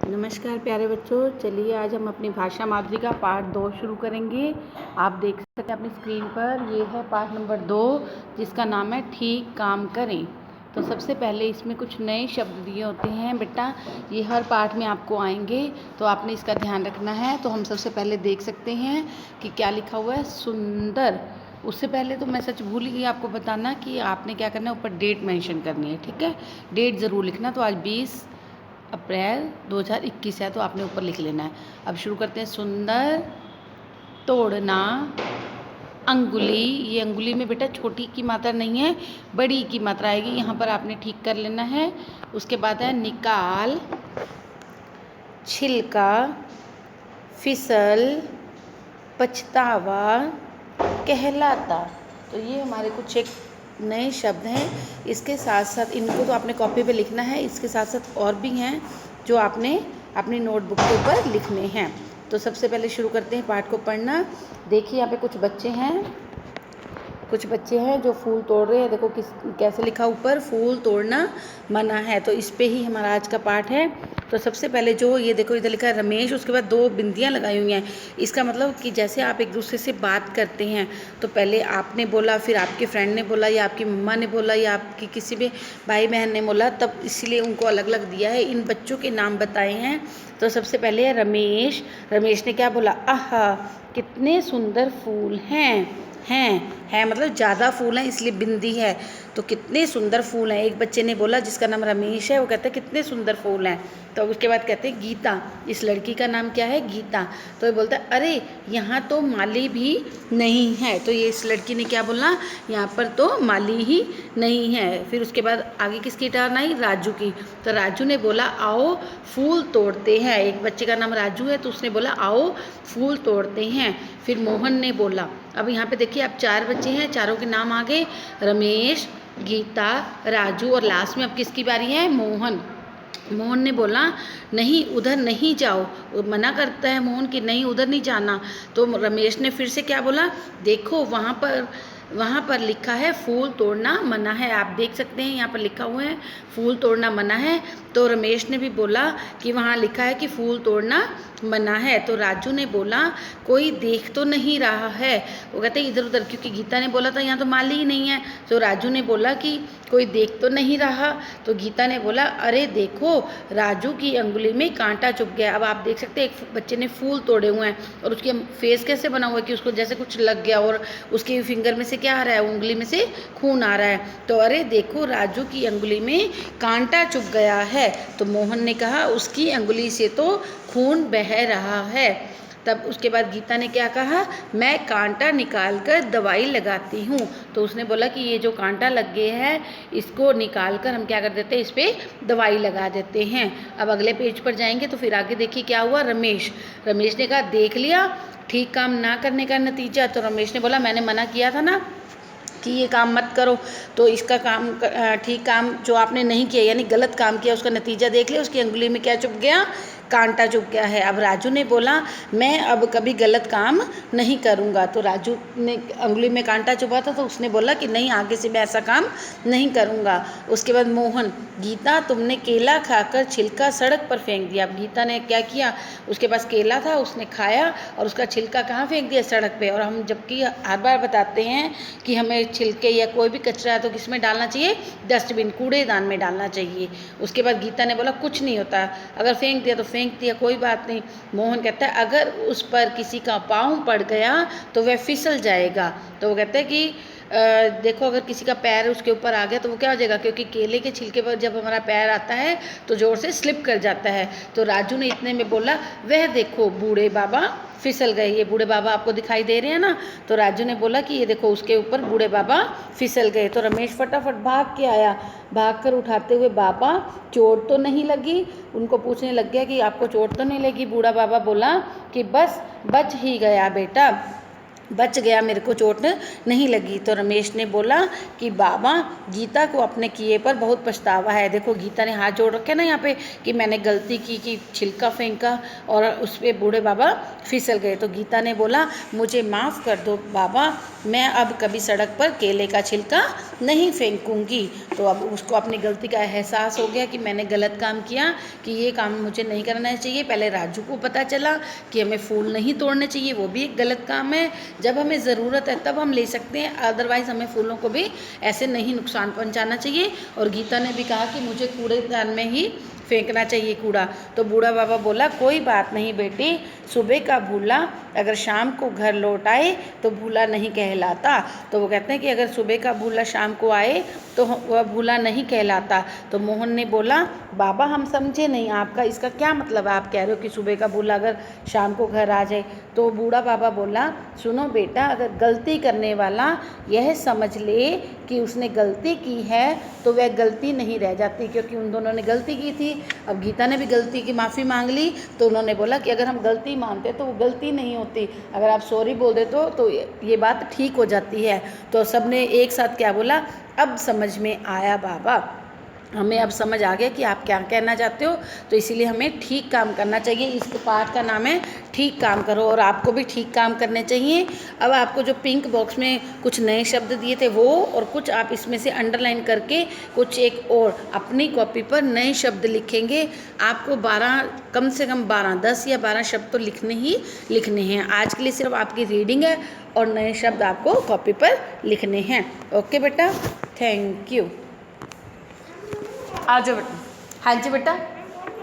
नमस्कार प्यारे बच्चों, चलिए आज हम अपनी भाषा माधुरी का पाठ 2 शुरू करेंगे। आप देख सकते हैं अपनी स्क्रीन पर, ये है पाठ नंबर 2 जिसका नाम है ठीक काम करें। तो सबसे पहले इसमें कुछ नए शब्द दिए होते हैं बेटा, ये हर पाठ में आपको आएंगे, तो आपने इसका ध्यान रखना है। तो हम सबसे पहले देख सकते हैं कि क्या लिखा हुआ है, सुंदर। उससे पहले तो मैं सच भूल गई आपको बताना कि आपने क्या करना है, ऊपर डेट मेंशन करनी है, ठीक है। डेट ज़रूर लिखना। तो आज 20 अप्रैल 2021 है, तो आपने ऊपर लिख लेना है। अब शुरू करते हैं। सुंदर, तोड़ना, अंगुली। ये अंगुली में बेटा छोटी की मात्रा नहीं है, बड़ी की मात्रा आएगी, यहाँ पर आपने ठीक कर लेना है। उसके बाद है निकाल, छिलका, फिसल, पछतावा, कहलाता। तो ये हमारे कुछ एक नए शब्द हैं। इसके साथ साथ इनको तो आपने कॉपी पे लिखना है, इसके साथ साथ और भी हैं जो आपने अपनी नोटबुक के ऊपर लिखने हैं। तो सबसे पहले शुरू करते हैं पाठ को पढ़ना। देखिए यहाँ पे कुछ बच्चे हैं जो फूल तोड़ रहे हैं। देखो कैसे लिखा ऊपर, फूल तोड़ना मना है। तो इस पे ही हमारा आज का पाठ है। तो सबसे पहले जो ये देखो इधर लिखा है रमेश, उसके बाद 2 बिंदियाँ लगाई हुई हैं। इसका मतलब कि जैसे आप एक दूसरे से बात करते हैं, तो पहले आपने बोला, फिर आपके फ्रेंड ने बोला, या आपकी मम्मा ने बोला, या आपकी किसी भी भाई बहन ने बोला, तब इसीलिए उनको अलग अलग दिया है। इन बच्चों के नाम बताए हैं। तो सबसे पहले है रमेश। रमेश ने क्या बोला, आहा कितने सुंदर फूल हैं मतलब ज़्यादा फूल हैं इसलिए बिंदी है। तो कितने सुंदर फूल हैं, एक बच्चे ने बोला जिसका नाम रमेश है, वो कहता है कितने सुंदर फूल हैं। तो उसके बाद कहते हैं गीता, इस लड़की का नाम क्या है, गीता। तो ये बोलता है अरे यहाँ तो माली भी नहीं है। तो ये इस लड़की ने क्या बोला, यहाँ पर तो माली ही नहीं है। फिर उसके बाद आगे किसकी टर्न आई, राजू की। तो राजू ने बोला आओ फूल तोड़ते हैं। एक बच्चे का नाम राजू है, तो उसने बोला आओ फूल तोड़ते हैं। फिर मोहन ने बोला। अब यहाँ पे देखिए अब 4 बच्चे हैं, चारों के नाम आ गए, रमेश, गीता, राजू, और लास्ट में अब किसकी बारी है, मोहन। मोहन ने बोला नहीं उधर नहीं जाओ, मना करता है मोहन कि नहीं उधर नहीं जाना। तो रमेश ने फिर से क्या बोला, देखो वहाँ पर लिखा है फूल तोड़ना मना है। आप देख सकते हैं यहाँ पर लिखा हुआ है फूल तोड़ना मना है। तो रमेश ने भी बोला कि वहाँ लिखा है कि फूल तोड़ना मना है। तो राजू ने बोला कोई देख तो नहीं रहा है। वो कहते हैं इधर उधर, क्योंकि गीता ने बोला था यहाँ तो माली ही नहीं है। तो राजू ने बोला कि कोई देख तो नहीं रहा। तो गीता ने बोला अरे देखो राजू की अंगुली में कांटा चुभ गया। अब आप देख सकते हैं एक बच्चे ने फूल तोड़े हुए हैं और उसके फेस कैसे बना हुआ है कि उसको जैसे कुछ लग गया, और उसके फिंगर में से क्या आ रहा है, उंगली में से खून आ रहा है। तो अरे देखो राजू की अंगुली में कांटा चुभ गया है। तो मोहन ने कहा उसकी अंगुली से तो खून बह रहा है। तब उसके बाद गीता ने क्या कहा, मैं कांटा निकाल कर दवाई लगाती हूँ। तो उसने बोला कि ये जो कांटा लग गया है इसको निकाल कर हम क्या कर देते हैं, इस पर दवाई लगा देते हैं। अब अगले पेज पर जाएंगे तो फिर आगे देखिए क्या हुआ, रमेश ने कहा देख लिया ठीक काम ना करने का नतीजा। तो रमेश ने बोला मैंने मना किया था ना कि ये काम मत करो, तो इसका काम ठीक काम जो आपने नहीं किया यानी गलत काम किया, उसका नतीजा देख लिया, उसकी अंगुली में क्या चुभ गया, कांटा चुभ गया है। अब राजू ने बोला मैं अब कभी गलत काम नहीं करूँगा। तो राजू ने अंगुली में कांटा चुभा था, तो उसने बोला कि नहीं आगे से मैं ऐसा काम नहीं करूँगा। उसके बाद मोहन, गीता तुमने केला खाकर छिलका सड़क पर फेंक दिया। अब गीता ने क्या किया, उसके पास केला था उसने खाया और उसका छिलका कहाँ फेंक दिया, सड़क पे। और हम जबकि हर बार बताते हैं कि हमें छिलके या कोई भी कचरा है तो किस में डालना चाहिए, डस्टबिन, कूड़ेदान में डालना चाहिए। उसके बाद गीता ने बोला कुछ नहीं होता, अगर फेंक दिया तो फेंक दिया, कोई बात नहीं। मोहन कहता है अगर उस पर किसी का पाँव पड़ गया तो वह फिसल जाएगा। तो वो कहते हैं कि देखो अगर किसी का पैर उसके ऊपर आ गया तो वो क्या हो जाएगा, क्योंकि केले के छिलके पर जब हमारा पैर आता है तो जोर से स्लिप कर जाता है। तो राजू ने इतने में बोला वह देखो बूढ़े बाबा फिसल गए। ये बूढ़े बाबा आपको दिखाई दे रहे हैं ना। तो राजू ने बोला कि ये देखो उसके ऊपर बूढ़े बाबा फिसल गए। तो रमेश फटाफट भाग के आया, भाग कर उठाते हुए बाबा चोट तो नहीं लगी, उनको पूछने लग गया कि आपको चोट तो नहीं लगी। बूढ़ा बाबा बोला कि बस बच ही गया बेटा, बच गया, मेरे को चोट नहीं लगी। तो रमेश ने बोला कि बाबा गीता को अपने किए पर बहुत पछतावा है। देखो गीता ने हाथ जोड़ रखे ना यहाँ पे कि मैंने गलती की कि छिलका फेंका और उस पर बूढ़े बाबा फिसल गए। तो गीता ने बोला मुझे माफ़ कर दो बाबा, मैं अब कभी सड़क पर केले का छिलका नहीं फेंकूंगी। तो अब उसको अपनी गलती का एहसास हो गया कि मैंने गलत काम किया, कि ये काम मुझे नहीं करना चाहिए। पहले राजू को पता चला कि हमें फूल नहीं तोड़ने चाहिए, वो भी एक गलत काम है। जब हमें ज़रूरत है तब हम ले सकते हैं, अदरवाइज़ हमें फूलों को भी ऐसे नहीं नुकसान पहुंचाना चाहिए। और गीता ने भी कहा कि मुझे कूड़ेदान में ही फेंकना चाहिए कूड़ा। तो बूढ़ा बाबा बोला, कोई बात नहीं बेटी, सुबह का भूला अगर शाम को घर लौट आए तो भूला नहीं कहलाता। तो वो कहते हैं कि अगर सुबह का भूला शाम को आए तो वह भूला नहीं कहलाता। तो मोहन ने बोला, बाबा हम समझे नहीं, आपका इसका क्या मतलब है? आप कह रहे हो कि सुबह का भूला अगर शाम को घर आ जाए। तो बूढ़ा बाबा बोला, सुनो बेटा, अगर गलती करने वाला यह समझ ले कि उसने गलती की है तो वह गलती नहीं रह जाती, क्योंकि उन दोनों ने गलती की थी। अब गीता ने भी गलती की माफ़ी मांग ली। तो उन्होंने बोला कि अगर हम गलती मानते तो वो गलती नहीं होती, अगर आप सॉरी बोल देते तो ये बात ठीक हो जाती है। तो सब ने एक साथ क्या बोला, अब समझ में आया बाबा, हमें अब समझ आ गया कि आप क्या कहना चाहते हो। तो इसीलिए हमें ठीक काम करना चाहिए। इस पाठ का नाम है ठीक काम करो, और आपको भी ठीक काम करने चाहिए। अब आपको जो पिंक बॉक्स में कुछ नए शब्द दिए थे वो, और कुछ आप इसमें से अंडरलाइन करके कुछ एक और अपनी कॉपी पर नए शब्द लिखेंगे। आपको 12 कम से कम 12 10 या 12 शब्द तो लिखने ही लिखने हैं। आज के लिए सिर्फ आपकी रीडिंग है और नए शब्द आपको कॉपी पर लिखने हैं। ओके बेटा, थैंक यू। आ जाओ बेटा। हाँ जी बेटा।